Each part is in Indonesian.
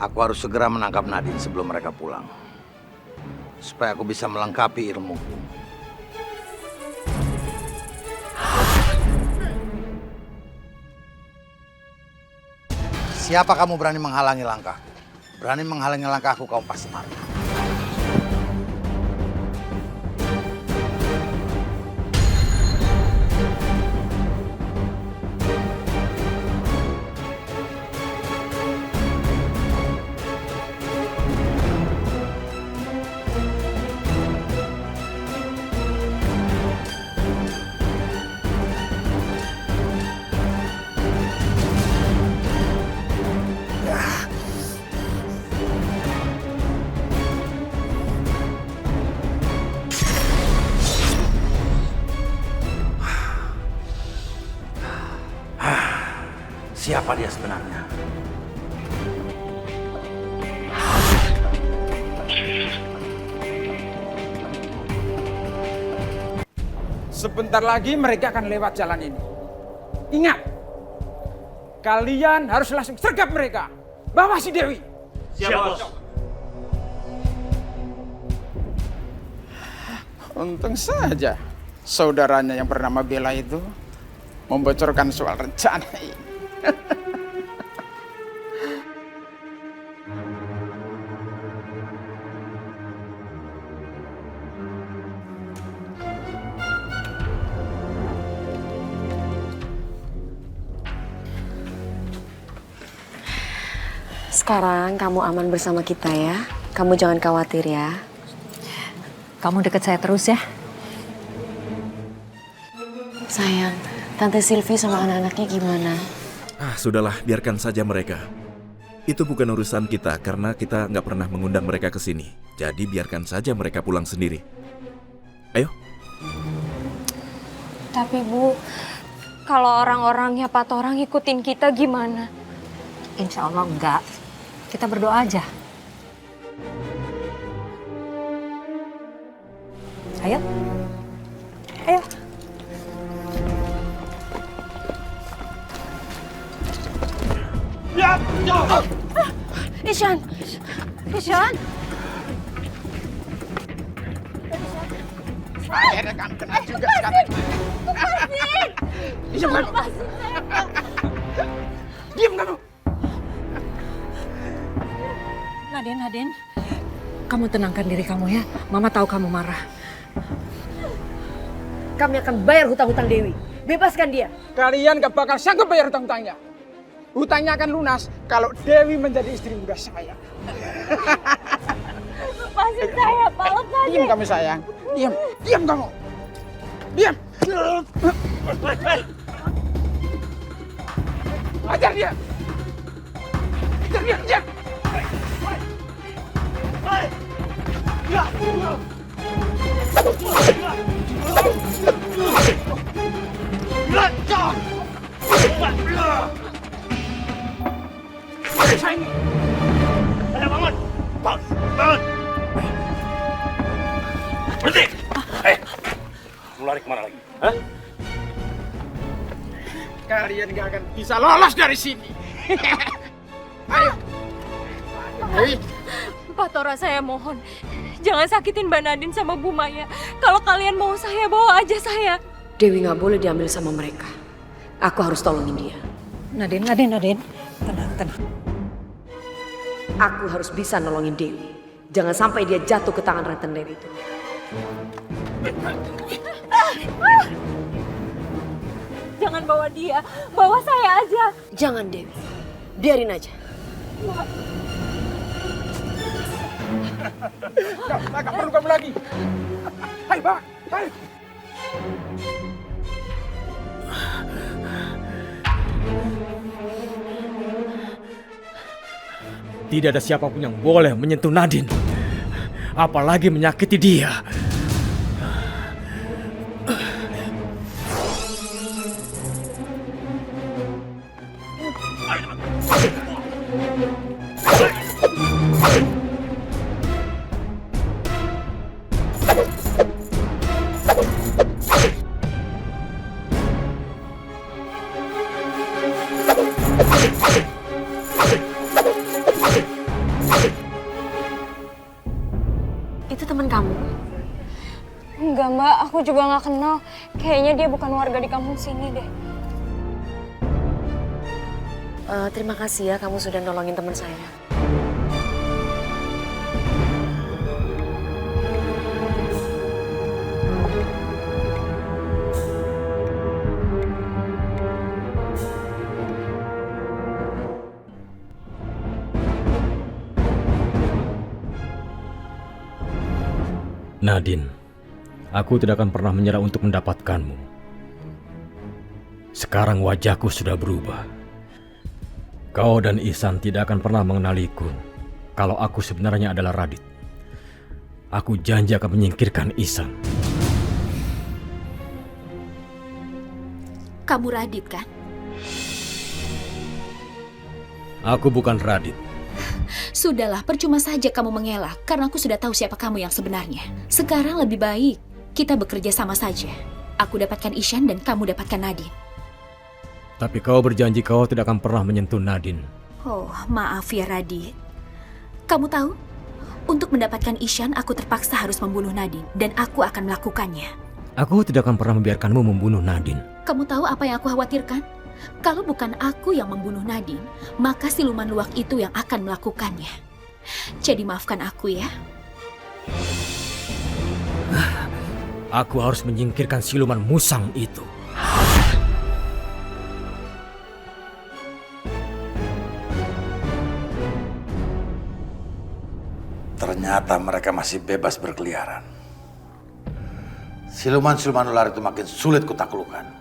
Aku harus segera menangkap Nadine sebelum mereka pulang. Supaya aku bisa melengkapi ilmuku. Siapa kamu berani menghalangi langkahku? Berani menghalangi langkahku, kau pasti mati. Siapa dia sebenarnya? Sebentar lagi mereka akan lewat jalan ini. Ingat, kalian harus langsung sergap mereka. Bawa si Dewi. Siap, Bos. Untung saja saudaranya yang bernama Bella itu membocorkan soal rencana ini. Sekarang kamu aman bersama kita ya. Kamu jangan khawatir ya. Kamu deket saya terus ya. Sayang, Tante Sylvie sama anak-anaknya gimana? Sudahlah, biarkan saja mereka. Itu bukan urusan kita karena kita nggak pernah mengundang mereka ke sini. Jadi biarkan saja mereka pulang sendiri. Ayo. Tapi Bu, kalau orang-orangnya Pak Torang ngikutin kita gimana? Insya Allah enggak. Kita berdoa aja. Ayo. Ayo. Ishan! Ishan! Akhirnya kamu kena juga sekarang. Diam kamu. Diam kamu. Naden, kamu tenangkan diri kamu ya. Mama tahu kamu marah. Kami akan bayar hutang-hutang Dewi. Bebaskan dia. Kalian gak bakal sanggup bayar hutang-hutangnya. Hutangnya akan lunas kalau Dewi menjadi istri muda saya. Lepasin saya, Pak. Lepasin. Diam kamu sayang. Diam. Diam kamu. Diam. Ajar dia. Ajar dia. Ajar. Ayo bangun. Bangun. Berhenti. Mau lari kemana lagi? Hah? Kalian gak akan bisa lolos dari sini. Ayo. Dewi. Pak Tora, saya mohon. Jangan sakitin Mbak Nadine sama Bu Maya. Kalau kalian mau saya, bawa aja saya. Dewi nggak boleh diambil sama mereka. Aku harus tolongin dia. Naden. Tenang. Aku harus bisa nolongin Dewi. Jangan sampai dia jatuh ke tangan rentenir itu. Jangan bawa dia, bawa saya aja. Jangan Dewi. Biarin aja. Gak perlu kamu lagi. Hai, bawa. Hai. Tidak ada siapapun yang boleh menyentuh Nadine. Apalagi menyakiti dia. aku juga nggak kenal. Kayaknya dia bukan warga di kampung sini deh. Terima kasih ya kamu sudah nolongin teman saya. Nadine, aku tidak akan pernah menyerah untuk mendapatkanmu. Sekarang wajahku sudah berubah. Kau dan Ihsan tidak akan pernah mengenaliku kalau aku sebenarnya adalah Radit. Aku janji akan menyingkirkan Ihsan. Kamu Radit kan? Aku bukan Radit. Sudahlah, percuma saja kamu mengelak karena aku sudah tahu siapa kamu yang sebenarnya. Sekarang lebih baik kita bekerja sama saja. Aku dapatkan Ihsan dan kamu dapatkan Nadine. Tapi kau berjanji kau tidak akan pernah menyentuh Nadine. Oh, maaf ya Radit. Kamu tahu, untuk mendapatkan Ihsan aku terpaksa harus membunuh Nadine dan aku akan melakukannya. Aku tidak akan pernah membiarkanmu membunuh Nadine. Kamu tahu apa yang aku khawatirkan? Kalau bukan aku yang membunuh Nadine, maka siluman luwak itu yang akan melakukannya. Jadi maafkan aku ya. Aku harus menyingkirkan siluman musang itu. Ternyata mereka masih bebas berkeliaran. Siluman-siluman ular itu makin sulit kutaklukkan.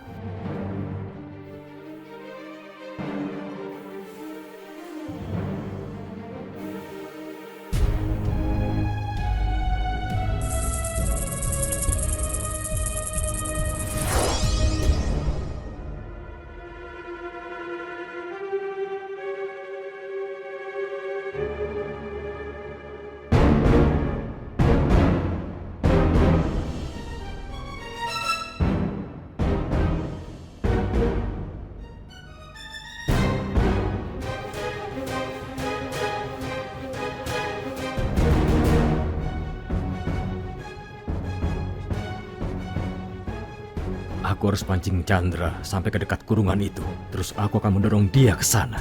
Aku harus pancing Chandra sampai ke dekat kurungan itu. Terus aku akan mendorong dia ke sana.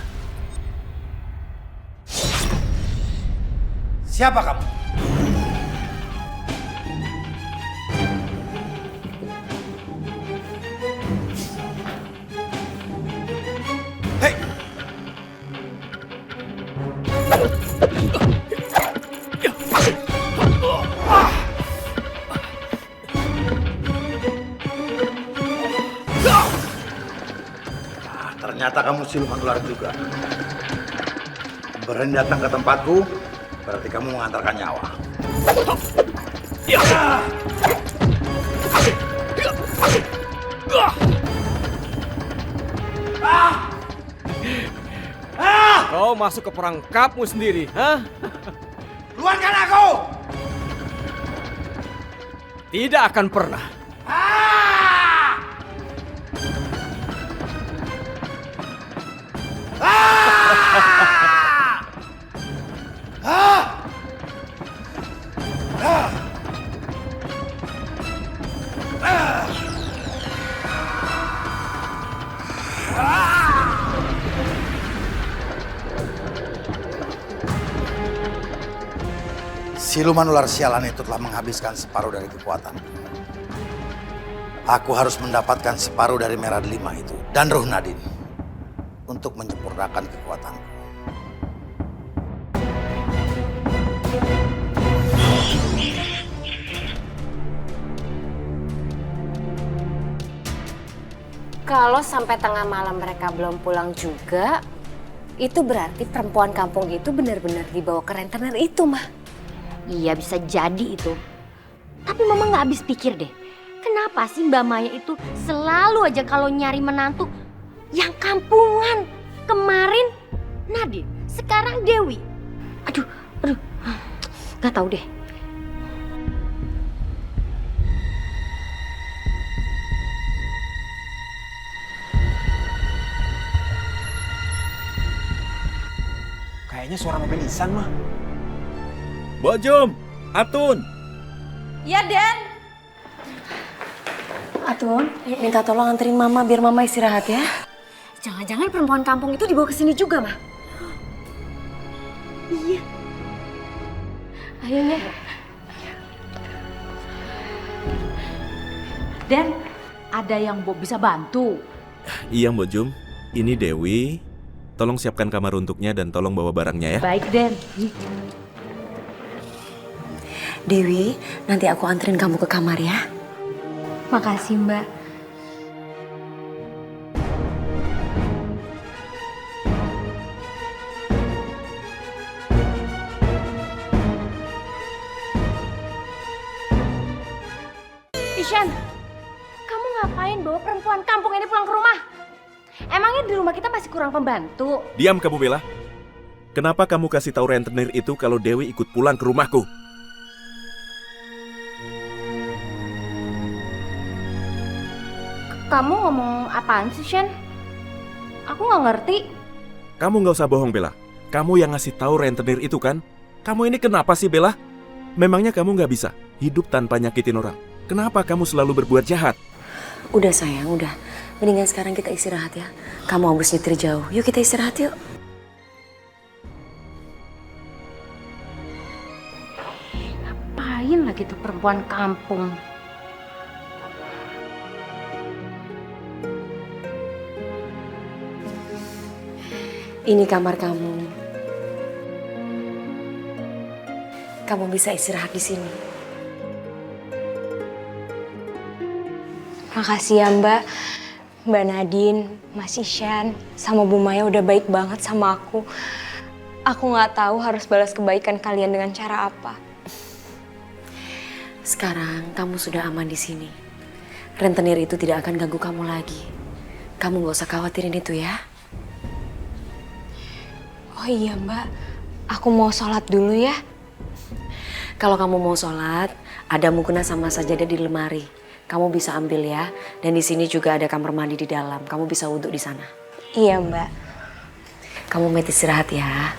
Siapa kamu? Hei! Ternyata kamu siluman ular juga. Berani datang ke tempatku, berarti kamu mengantarkan nyawa. Kau masuk ke perangkapmu sendiri, hah? Keluarkan aku! Tidak akan pernah. Siluman ular sialan itu telah menghabiskan separuh dari kekuatanku. Aku harus mendapatkan separuh dari merah delima itu dan ruh Nadine untuk menyempurnakan kekuatanku. Kalau sampai tengah malam mereka belum pulang juga, itu berarti perempuan kampung itu benar-benar dibawa ke rentenir itu, Mah. Iya bisa jadi itu. Tapi Mama nggak habis pikir deh. Kenapa sih Mbak Maya itu selalu aja kalau nyari menantu yang kampungan? Kemarin Nadine, sekarang Dewi. Aduh, nggak tahu deh. Kayaknya suara mobil Ihsan, Mah. Bojum, Atun. Ya, Den. Atun, minta tolong anterin Mama biar Mama istirahat ya. Jangan-jangan perempuan kampung itu dibawa ke sini juga, Ma? Iya. Ayo ya. Den, ada yang Bob bisa bantu? Iya Mbok Jum, ini Dewi. Tolong siapkan kamar untuknya dan tolong bawa barangnya ya. Baik, Den. Dewi, nanti aku anterin kamu ke kamar ya. Makasih, Mbak. Ishan, kamu ngapain bawa perempuan kampung ini pulang ke rumah? Emangnya di rumah kita masih kurang pembantu? Diam kamu Bella. Kenapa kamu kasih tahu rentenir itu kalau Dewi ikut pulang ke rumahku? Kamu ngomong apaan sih, Shen? Aku nggak ngerti. Kamu nggak usah bohong Bella. Kamu yang ngasih tahu rentenir itu kan? Kamu ini kenapa sih Bella? Memangnya kamu nggak bisa hidup tanpa nyakitin orang? Kenapa kamu selalu berbuat jahat? Udah sayang, udah. Mendingan sekarang kita istirahat ya. Kamu habis nyetir jauh. Yuk kita istirahat yuk. Ngapain lagi tuh perempuan kampung? Ini kamar kamu. Kamu bisa istirahat di sini. Makasih ya Mbak. Mbak Nadine, Mas Ishan, sama Bu Maya udah baik banget sama aku. Aku nggak tahu harus balas kebaikan kalian dengan cara apa. Sekarang kamu sudah aman di sini. Rentenir itu tidak akan ganggu kamu lagi. Kamu nggak usah khawatirin itu ya. Oh iya Mbak, aku mau sholat dulu ya. Kalau kamu mau sholat, ada mukena sama sajadah di lemari. Kamu bisa ambil ya. Dan di sini juga ada kamar mandi di dalam. Kamu bisa wudhu di sana. Iya Mbak. Kamu mau istirahat ya.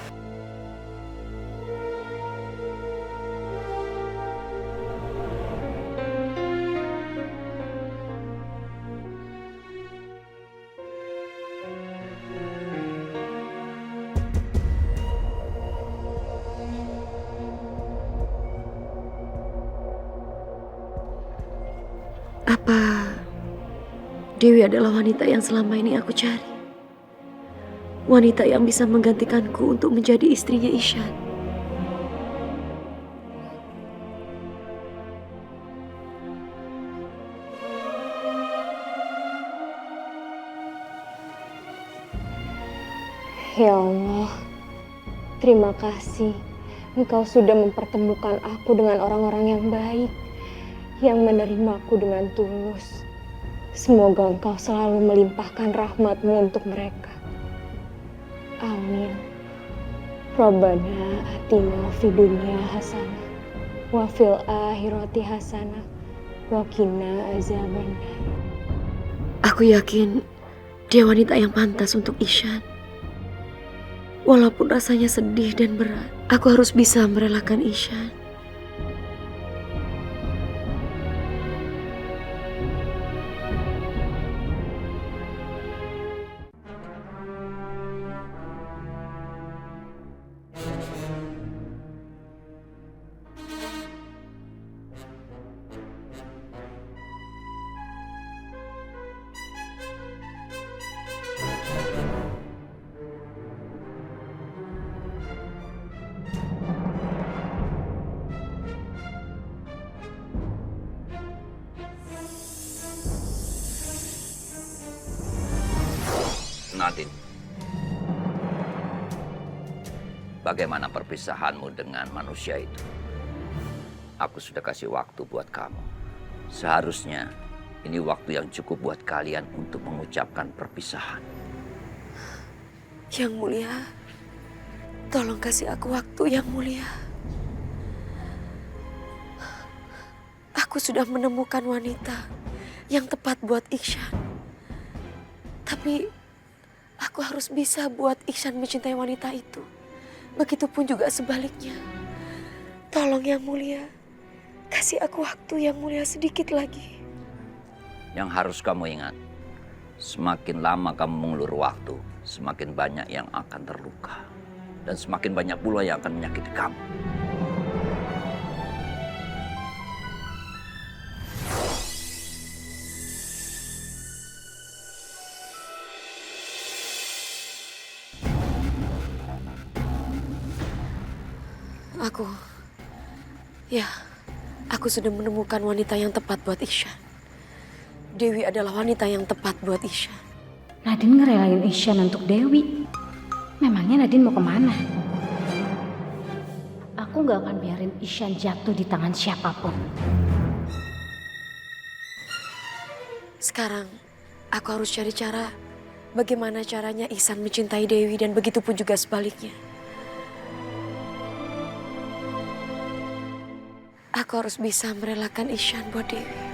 Apa Dewi adalah wanita yang selama ini aku cari? Wanita yang bisa menggantikanku untuk menjadi istrinya Ishan. Ya Allah, terima kasih. Engkau sudah mempertemukan aku dengan orang-orang yang baik, yang menerimaku dengan tulus. Semoga Engkau selalu melimpahkan rahmat-Mu untuk mereka. Amin. Rabbana atina fid dunya hasanah wa fil akhirati hasanah wa qina azabannar. Aku yakin dia wanita yang pantas untuk Ishan. Walaupun rasanya sedih dan berat, aku harus bisa merelakan Ishan. Nadine, bagaimana perpisahanmu dengan manusia itu? Aku sudah kasih waktu buat kamu. Seharusnya ini waktu yang cukup buat kalian untuk mengucapkan perpisahan. Yang Mulia, tolong kasih aku waktu, Yang Mulia. Aku sudah menemukan wanita yang tepat buat Iksan. Tapi aku harus bisa buat Iksan mencintai wanita itu. Begitupun juga sebaliknya. Tolong Yang Mulia, kasih aku waktu Yang Mulia sedikit lagi. Yang harus kamu ingat, semakin lama kamu mengulur waktu, semakin banyak yang akan terluka. Dan semakin banyak pula yang akan menyakiti kamu. Aku sudah menemukan wanita yang tepat buat Ihsan. Dewi adalah wanita yang tepat buat Ihsan. Nadine ngerelain Ihsan untuk Dewi. Memangnya Nadine mau kemana? Aku gak akan biarin Ihsan jatuh di tangan siapapun. Sekarang, aku harus cari cara bagaimana caranya Ihsan mencintai Dewi dan begitu pun juga sebaliknya. Aku harus bisa merelakan Ihsan buat Dewi.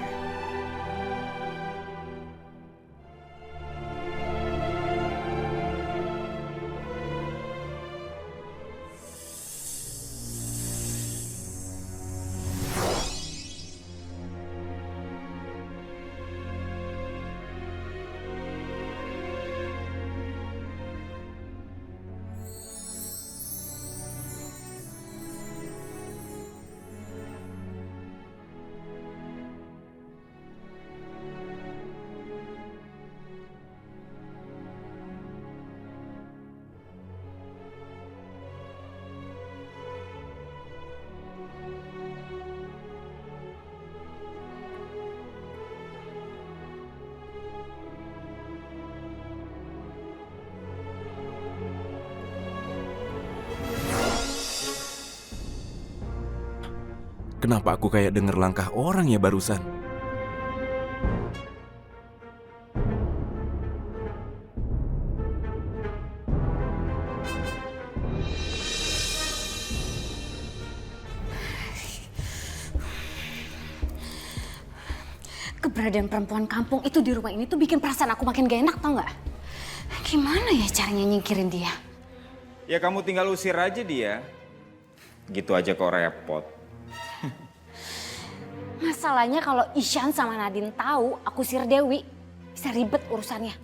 Kenapa aku kayak denger langkah orang ya barusan? Keberadaan perempuan kampung itu di rumah ini tuh bikin perasaan aku makin gak enak, tau gak? Gimana ya caranya nyingkirin dia? Ya kamu tinggal usir aja dia. Gitu aja kok repot. Masalahnya kalau Ihsan sama Nadine tahu aku usir Dewi, bisa ribet urusannya.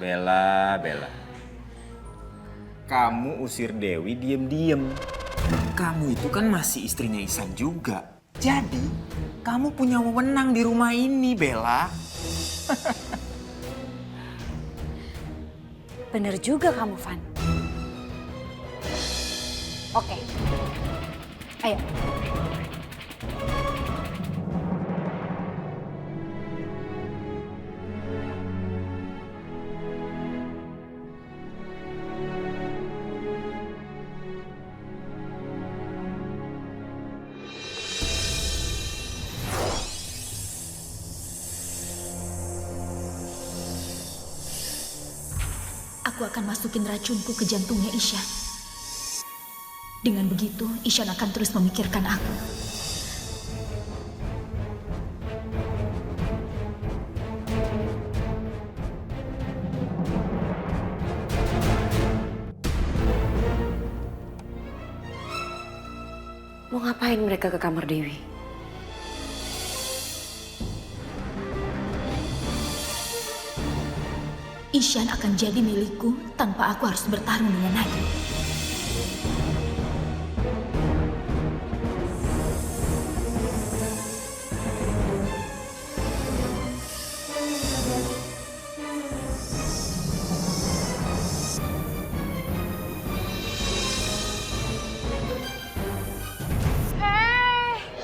Bella. Kamu usir Dewi diem-diem. Kamu itu kan masih istrinya Ihsan juga. Jadi, kamu punya wewenang di rumah ini, Bella. Bener juga kamu, Van. Oke. Ayo. Aku akan masukin racunku ke jantungnya Ihsan. Dengan begitu, Ihsan akan terus memikirkan aku. Mau ngapain mereka ke kamar Dewi? Ihsan akan jadi milikku tanpa aku harus bertarung dengan Nadine.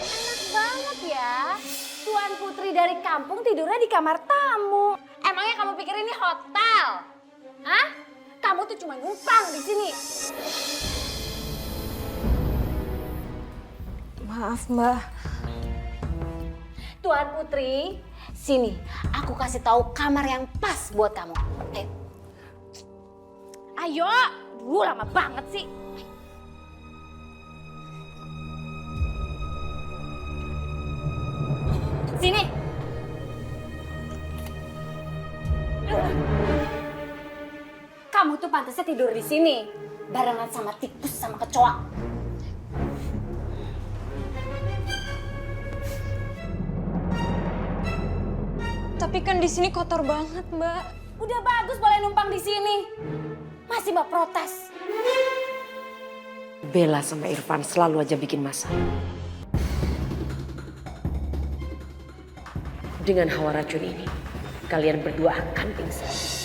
Enak banget ya. Tuan Putri dari kampung tidurnya di kamar tamu. Emangnya kamu pikir ini hotel? Hah? Kamu tuh cuma numpang di sini. Maaf, Mbak. Tuan Putri, sini. Aku kasih tahu kamar yang pas buat kamu. Ayo. Ayo, lama banget sih. Sini. Kamu tuh pantasnya tidur di sini, barengan sama tikus sama kecoa. Tapi kan di sini kotor banget, Mbak. Udah bagus boleh numpang di sini. Masih Mbak protes. Bella sama Irfan selalu aja bikin masalah. Dengan hawa racun ini, kalian berdua akan pingsan.